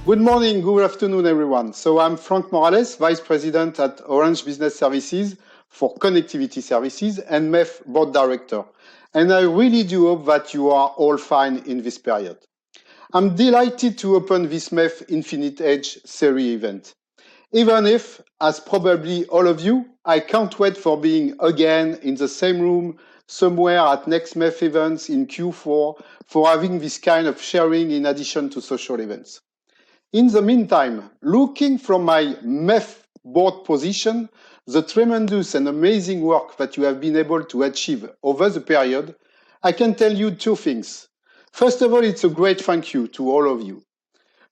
Good morning, good afternoon, everyone. So I'm Frank Morales, Vice President at Orange Business Services for Connectivity Services and MEF Board Director. And I really do hope that you are all fine in this period. I'm delighted to open this MEF Infinite Edge series event. Even if, as probably all of you, I can't wait for being again in the same room somewhere at next MEF events in Q4 for having this kind of sharing in addition to social events. In the meantime, looking from my MEF board position, the tremendous and amazing work that you have been able to achieve over the period, I can tell you two things. First of all, it's a great thank you to all of you.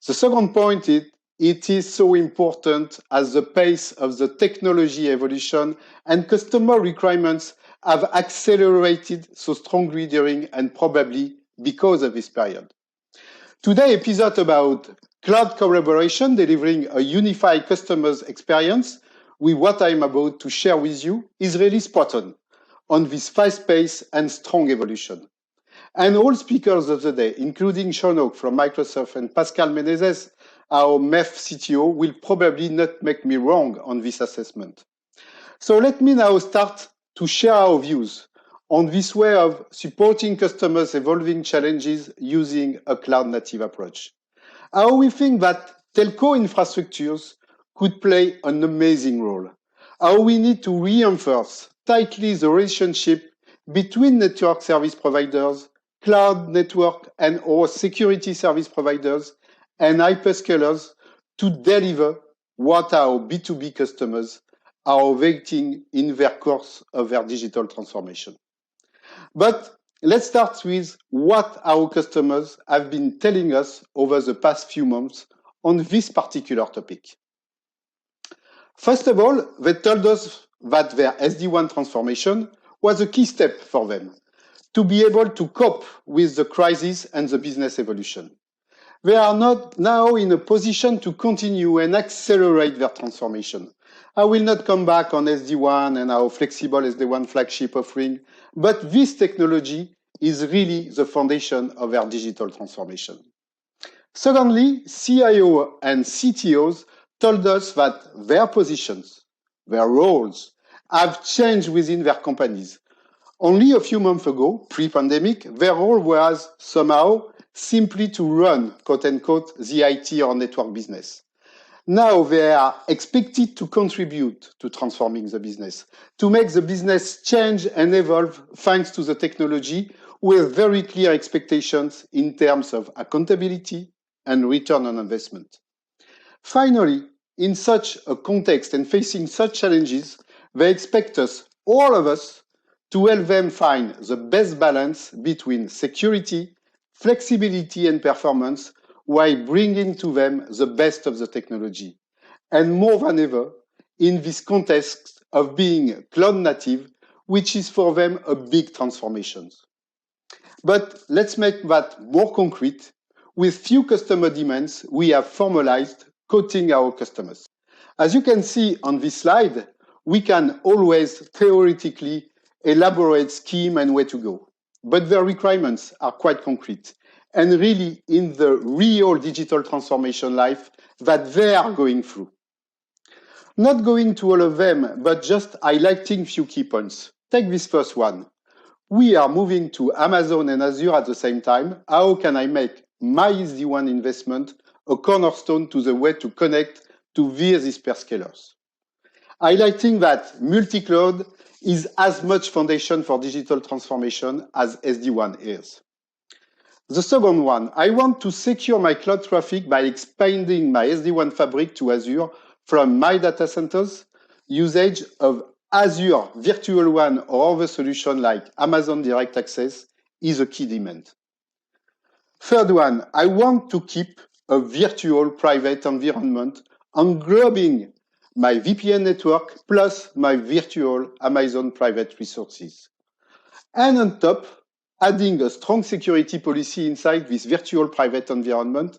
The second point is it is so important as the pace of the technology evolution and customer requirements have accelerated so strongly during and probably because of this period. Today's episode about cloud collaboration delivering a unified customer's experience with what I'm about to share with you is really spot on this fast pace and strong evolution. And all speakers of the day, including Sean Oak from Microsoft and Pascal Menezes, our MEF CTO, will probably not make me wrong on this assessment. So let me now start to share our views on this way of supporting customers' evolving challenges using a cloud-native approach. How we think that telco infrastructures could play an amazing role. How we need to reinforce tightly the relationship between network service providers, cloud network and or security service providers, and hyperscalers to deliver what our B2B customers are awaiting in their course of their digital transformation. But let's start with what our customers have been telling us over the past few months on this particular topic. First of all, they told us that their SD-WAN transformation was a key step for them to be able to cope with the crisis and the business evolution. They are not now in a position to continue and accelerate their transformation. I will not come back on SD-WAN and our flexible SD-WAN flagship offering, but this technology is really the foundation of their digital transformation. Secondly, CIO and CTOs told us that their positions, their roles, have changed within their companies. Only a few months ago, pre-pandemic, their role was somehow simply to run, quote-unquote, the IT or network business. Now they are expected to contribute to transforming the business, to make the business change and evolve thanks to the technology with very clear expectations in terms of accountability and return on investment. Finally, in such a context and facing such challenges, they expect us, all of us, to help them find the best balance between security, flexibility, and performance while bringing to them the best of the technology. And more than ever, in this context of being cloud native, which is for them a big transformation. But let's make that more concrete. With few customer demands, we have formalized quoting our customers. As you can see on this slide, we can always theoretically elaborate scheme and where to go. But their requirements are quite concrete and really in the real digital transformation life that they are going through. Not going to all of them, but just highlighting few key points. Take this first one. We are moving to Amazon and Azure at the same time. How can I make my SD-WAN investment a cornerstone to the way to connect to these hyperscalers? Highlighting that multi-cloud is as much foundation for digital transformation as SD-WAN is. The second one, I want to secure my cloud traffic by expanding my SD-WAN fabric to Azure from my data centers. Usage of Azure Virtual WAN or other solution like Amazon Direct Access is a key demand. Third one, I want to keep a virtual private environment englobing my VPN network plus my virtual Amazon private resources. And on top, adding a strong security policy inside this virtual private environment,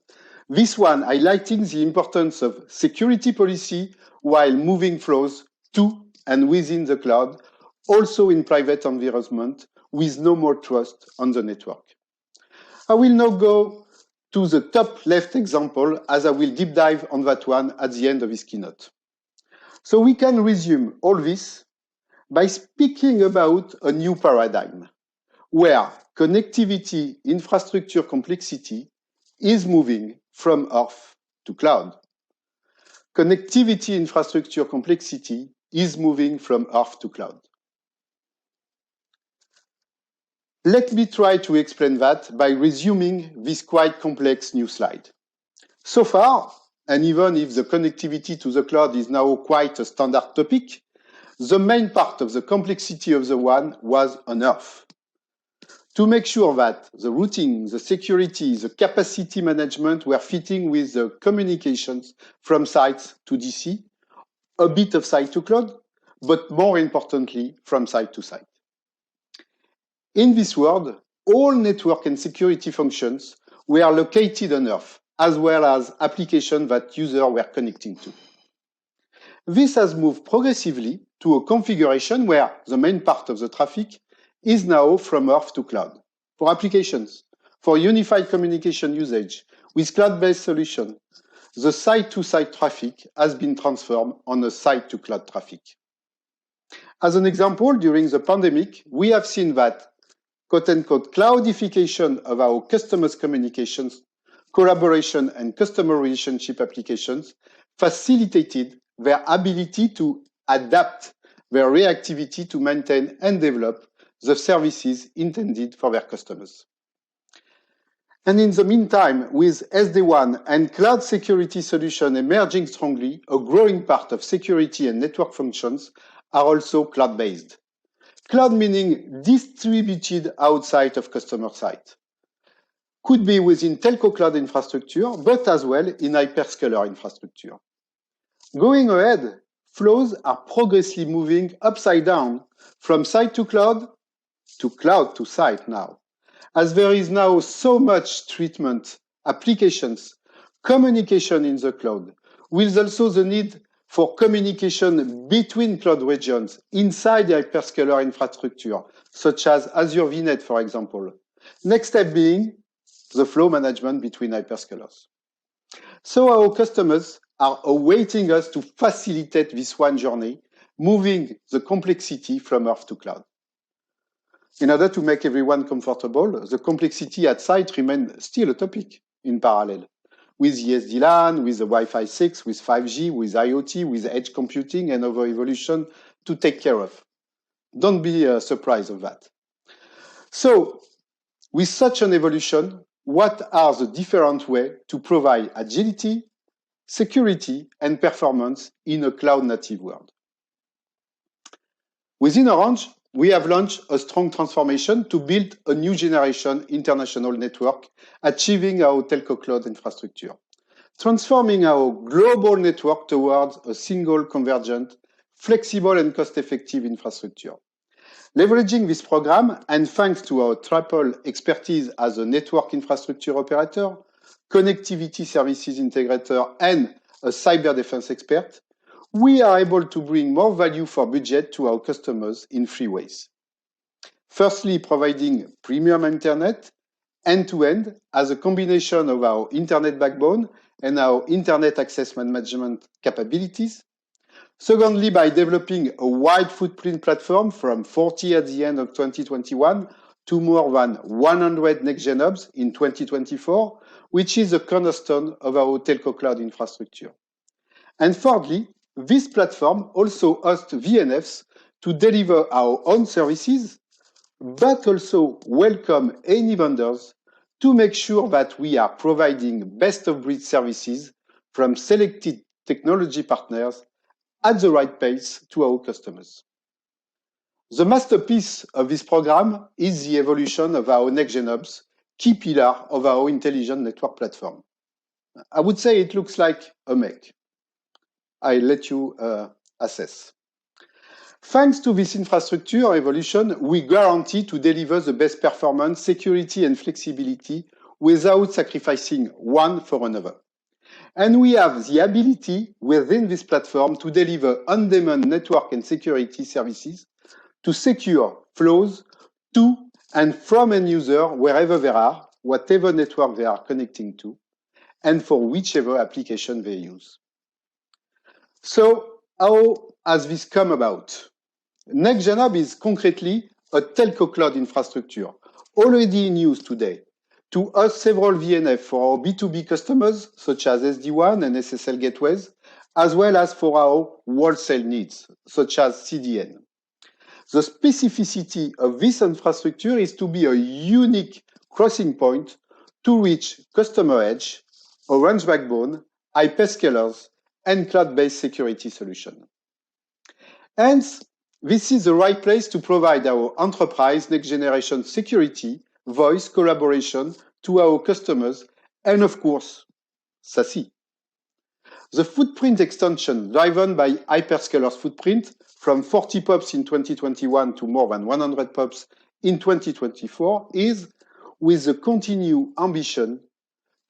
this one highlighting the importance of security policy while moving flows to and within the cloud, also in private environment with no more trust on the network. I will now go to the top left example, as I will deep dive on that one at the end of this keynote. So we can resume all this by speaking about a new paradigm, where connectivity infrastructure complexity is moving from Earth to cloud. Connectivity infrastructure complexity is moving from Earth to cloud. Let me try to explain that by resuming this quite complex new slide. So far, and even if the connectivity to the cloud is now quite a standard topic, the main part of the complexity of the one was on Earth. To make sure that the routing, the security, the capacity management were fitting with the communications from sites to DC, a bit of site to cloud, but more importantly, from site to site. In this world, all network and security functions were located on Earth, as well as applications that users were connecting to. This has moved progressively to a configuration where the main part of the traffic is now from Earth to cloud. For applications, for unified communication usage, with cloud-based solution, the site-to-site traffic has been transformed on a site-to-cloud traffic. As an example, during the pandemic, we have seen that quote-unquote cloudification of our customers' communications, collaboration, and customer relationship applications facilitated their ability to adapt their reactivity to maintain and develop the services intended for their customers. And in the meantime, with SD-WAN and cloud security solution emerging strongly, a growing part of security and network functions are also cloud-based. Cloud meaning distributed outside of customer site. Could be within telco cloud infrastructure, but as well in hyperscaler infrastructure. Going ahead, flows are progressively moving upside down from site to cloud to site now. As there is now so much treatment, applications, communication in the cloud, with also the need for communication between cloud regions inside the hyperscaler infrastructure, such as Azure VNet, for example. Next step being the flow management between hyperscalers. So our customers are awaiting us to facilitate this one journey, moving the complexity from Earth to cloud. In order to make everyone comfortable, the complexity at site remains still a topic in parallel, with the SD-LAN, with the Wi-Fi 6, with 5G, with IoT, with edge computing, and other evolution to take care of. Don't be surprised of that. So, with such an evolution, what are the different ways to provide agility, security, and performance in a cloud-native world? Within Orange, we have launched a strong transformation to build a new generation international network, achieving our telco cloud infrastructure, transforming our global network towards a single convergent, flexible and cost-effective infrastructure. Leveraging this program, and thanks to our triple expertise as a network infrastructure operator, connectivity services integrator, and a cyber defense expert, we are able to bring more value for budget to our customers in 3 ways. Firstly, providing premium internet end-to-end as a combination of our internet backbone and our internet access management capabilities. Secondly, by developing a wide footprint platform from 40 at the end of 2021 to more than 100 next-gen hubs in 2024, which is a cornerstone of our telco cloud infrastructure. And thirdly, this platform also hosts VNFs to deliver our own services, but also welcome any vendors to make sure that we are providing best-of-breed services from selected technology partners at the right pace to our customers. The masterpiece of this program is the evolution of our next-gen hubs, key pillar of our intelligent network platform. I would say it looks like a make. I let you assess. Thanks to this infrastructure evolution, we guarantee to deliver the best performance, security, and flexibility without sacrificing one for another. And we have the ability within this platform to deliver on-demand network and security services to secure flows to and from end user wherever they are, whatever network they are connecting to and for whichever application they use. So how has this come about? NextGenHub is concretely a telco cloud infrastructure already in use today to host several VNF for our B2B customers, such as SD-WAN and SSL gateways, as well as for our wholesale needs, such as CDN. The specificity of this infrastructure is to be a unique crossing point to reach customer edge, Orange backbone, hyperscalers, and cloud-based security solutions. Hence, this is the right place to provide our enterprise next-generation security, voice collaboration to our customers, and of course, SASE. The footprint extension driven by hyperscalers footprint from 40 POPs in 2021 to more than 100 POPs in 2024 is with the continued ambition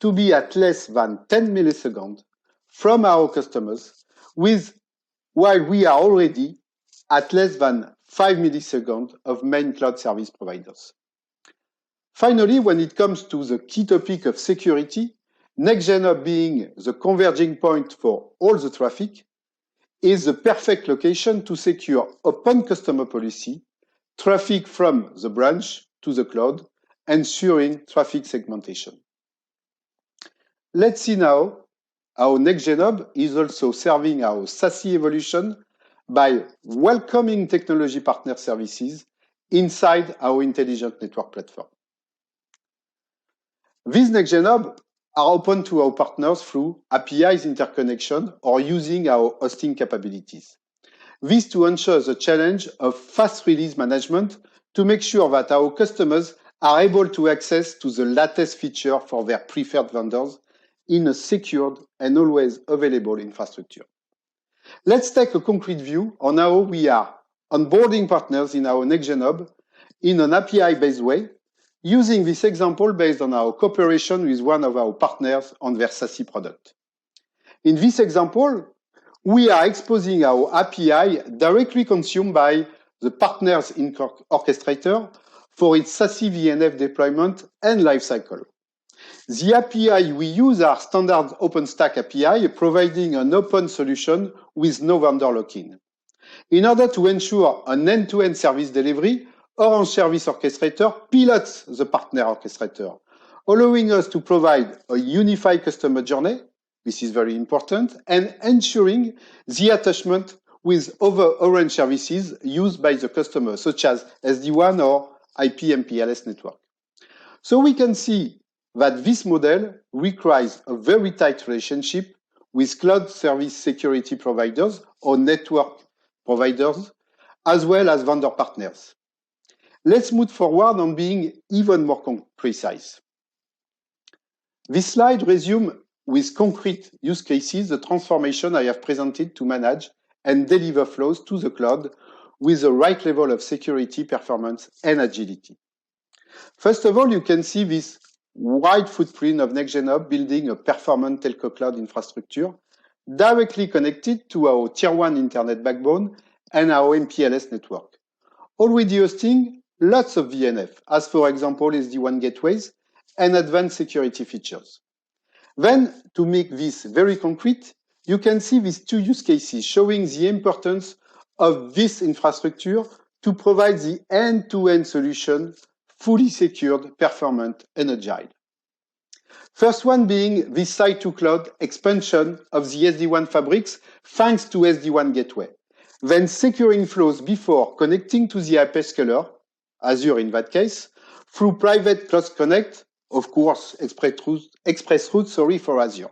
to be at less than 10 milliseconds from our customers, while we are already at less than 5 milliseconds of main cloud service providers. Finally, when it comes to the key topic of security, NextGenHub being the converging point for all the traffic is the perfect location to secure open customer policy, traffic from the branch to the cloud, ensuring traffic segmentation. Let's see now how NextGenHub is also serving our SASE evolution by welcoming technology partner services inside our intelligent network platform. These NextGenHub are open to our partners through APIs interconnection or using our hosting capabilities. This to ensure the challenge of fast release management to make sure that our customers are able to access to the latest feature for their preferred vendors in a secured and always available infrastructure. Let's take a concrete view on how we are onboarding partners in our NextGenHub in an API-based way, using this example based on our cooperation with one of our partners on their SASE product. In this example, we are exposing our API directly consumed by the partner's orchestrator for its SASE VNF deployment and lifecycle. The API we use are standard OpenStack API, providing an open solution with no vendor lock-in. In order to ensure an end-to-end service delivery, Orange Service Orchestrator pilots the partner orchestrator, allowing us to provide a unified customer journey, this is very important, and ensuring the attachment with other Orange services used by the customer, such as SD-WAN or IP/MPLS network. So we can see that this model requires a very tight relationship with cloud service security providers or network providers, as well as vendor partners. Let's move forward on being even more precise. This slide resumes with concrete use cases the transformation I have presented to manage and deliver flows to the cloud with the right level of security, performance, and agility. First of all, you can see this wide footprint of NextGenHub building a performant telco cloud infrastructure directly connected to our Tier 1 internet backbone and our MPLS network, already hosting lots of VNF, as for example SD-WAN gateways and advanced security features. Then, to make this very concrete, you can see these two use cases showing the importance of this infrastructure to provide the end-to-end solution, fully secured, performant, and agile. First one being this site-to-cloud expansion of the SD-WAN fabrics thanks to SD-WAN gateway. Then securing flows before connecting to the hyperscaler, Azure in that case, through private Cloud Connect, of course, express route for Azure.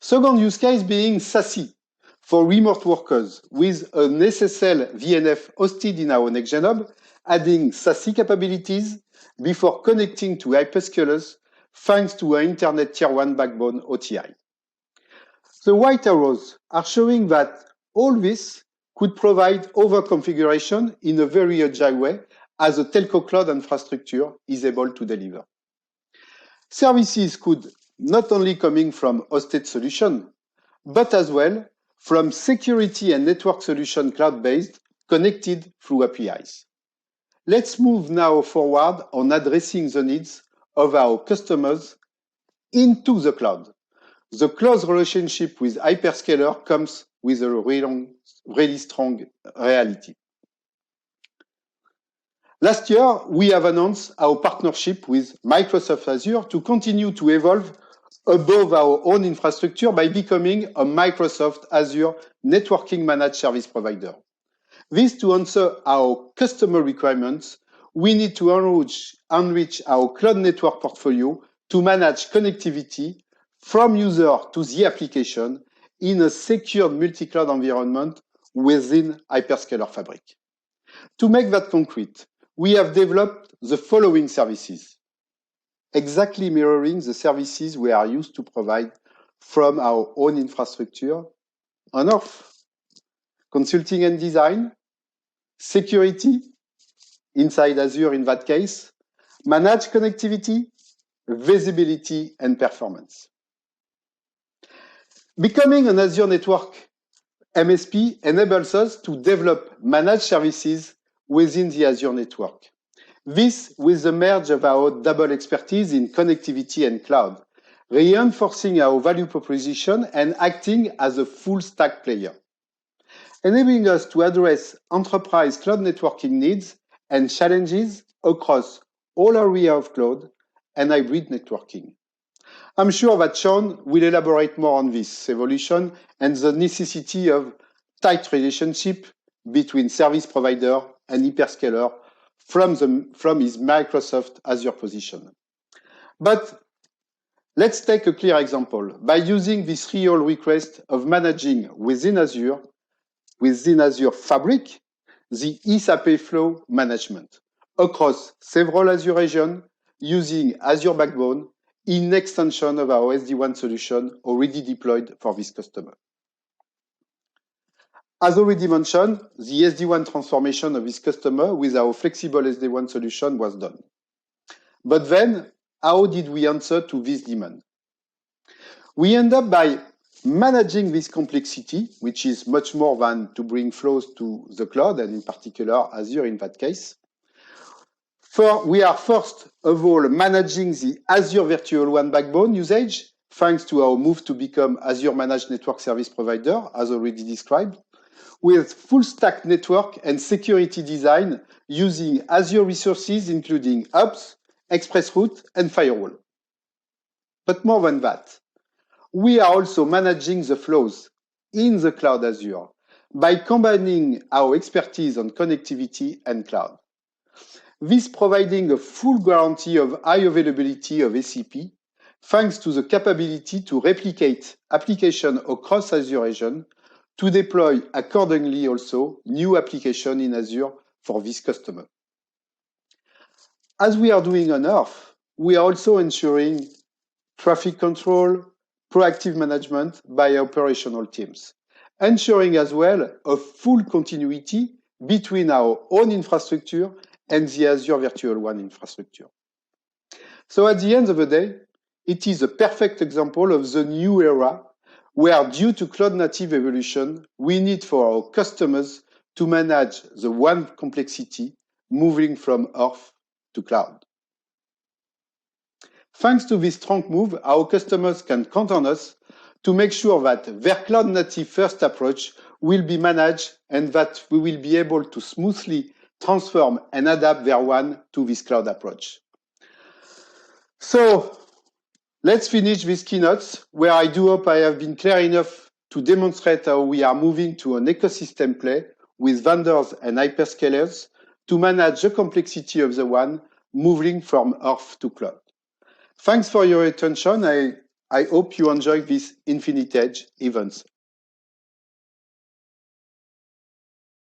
Second use case being SASE for remote workers with an SSL VNF hosted in our NextGenHub, adding SASE capabilities before connecting to hyperscalers thanks to our Internet Tier 1 backbone OTI. The white arrows are showing that all this could provide over-configuration in a very agile way as a telco cloud infrastructure is able to deliver. Services could not only coming from hosted solution, but as well from security and network solution cloud-based connected through APIs. Let's move now forward on addressing the needs of our customers into the cloud. The close relationship with hyperscaler comes with a really strong reality. Last year, we have announced our partnership with Microsoft Azure to continue to evolve above our own infrastructure by becoming a Microsoft Azure networking managed service provider. This to answer our customer requirements, we need to enrich our cloud network portfolio to manage connectivity from user to the application in a secured multi-cloud environment within Hyperscaler Fabric. To make that concrete, we have developed the following services, exactly mirroring the services we are used to provide from our own infrastructure on Earth. Consulting and design, security, inside Azure in that case, managed connectivity, visibility, and performance. Becoming an Azure Network MSP enables us to develop managed services within the Azure network. This with the merge of our double expertise in connectivity and cloud, reinforcing our value proposition and acting as a full stack player, enabling us to address enterprise cloud networking needs and challenges across all areas of cloud and hybrid networking. I'm sure that Sean will elaborate more on this evolution and the necessity of tight relationship between service provider and hyperscaler from his Microsoft Azure position. But let's take a clear example. By using this real request of managing within Azure Fabric, the eSAP flow management across several Azure regions using Azure Backbone in extension of our SD-WAN solution already deployed for this customer. As already mentioned, the SD-WAN transformation of this customer with our flexible SD-WAN solution was done. But then, how did we answer to this demand? We end up by managing this complexity, which is much more than to bring flows to the cloud, and in particular Azure in that case. We are first of all managing the Azure Virtual WAN backbone usage, thanks to our move to become Azure Managed Network Service Provider, as already described, with full stack network and security design using Azure resources including hubs, ExpressRoute, and firewall. But more than that, we are also managing the flows in the cloud Azure by combining our expertise on connectivity and cloud. This providing a full guarantee of high availability of ACP, thanks to the capability to replicate application across Azure region, to deploy accordingly also new application in Azure for this customer. As we are doing on Earth, we are also ensuring traffic control, proactive management by operational teams, ensuring as well a full continuity between our own infrastructure and the Azure Virtual WAN infrastructure. So at the end of the day, it is a perfect example of the new era where, due to cloud native evolution, we need for our customers to manage the WAN complexity moving from Earth to cloud. Thanks to this strong move, our customers can count on us to make sure that their cloud native first approach will be managed and that we will be able to smoothly transform and adapt their WAN to this cloud approach. So let's finish these keynotes, where I do hope I have been clear enough to demonstrate how we are moving to an ecosystem play with vendors and hyperscalers to manage the complexity of the WAN moving from Earth to cloud. Thanks for your attention. I hope you enjoyed this Infinite Edge events.